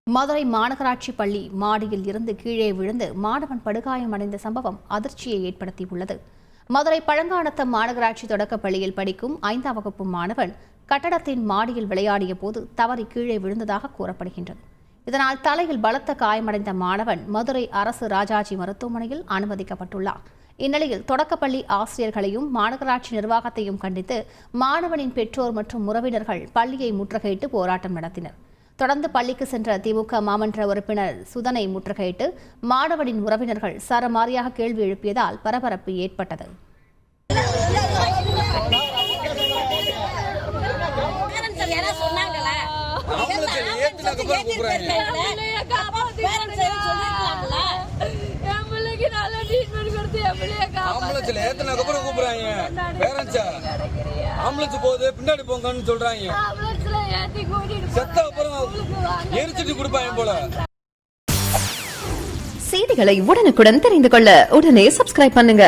மதுரை மாநகராட்சி பள்ளி மாடியில் இருந்து கீழே விழுந்து மாணவன் படுகாயமடைந்த சம்பவம் அதிர்ச்சியை ஏற்படுத்தியுள்ளது. மதுரை பழங்கானத்தம் மாநகராட்சி தொடக்கப் பள்ளியில் படிக்கும் 5ஆம் வகுப்பு மாணவன் கட்டடத்தின் மாடியில் விளையாடிய போது தவறி கீழே விழுந்ததாக கூறப்படுகின்றது. இதனால் தலையில் பலத்த காயமடைந்த மாணவன் மதுரை அரசு ராஜாஜி மருத்துவமனையில் அனுமதிக்கப்பட்டுள்ளார். இந்நிலையில் தொடக்கப்பள்ளி ஆசிரியர்களையும் மாநகராட்சி நிர்வாகத்தையும் கண்டித்து மாணவனின் பெற்றோர் மற்றும் உறவினர்கள் பள்ளியை முற்றுகையிட்டு போராட்டம் நடத்தினர். தொடர்ந்து பள்ளிக்கு சென்ற திமுக மாமன்ற உறுப்பினர் சுதனை முற்றுகையிட்டு மாணவனின் உறவினர்கள் சரமாரியாக கேள்வி எழுப்பியதால் பரபரப்பு ஏற்பட்டது. பின்னாடி போங்கன்னு சொல்றாங்க. செய்திகளை உடனுக்குடன் தெரிந்து கொள்ள உடனே சப்ஸ்கிரைப் பண்ணுங்க.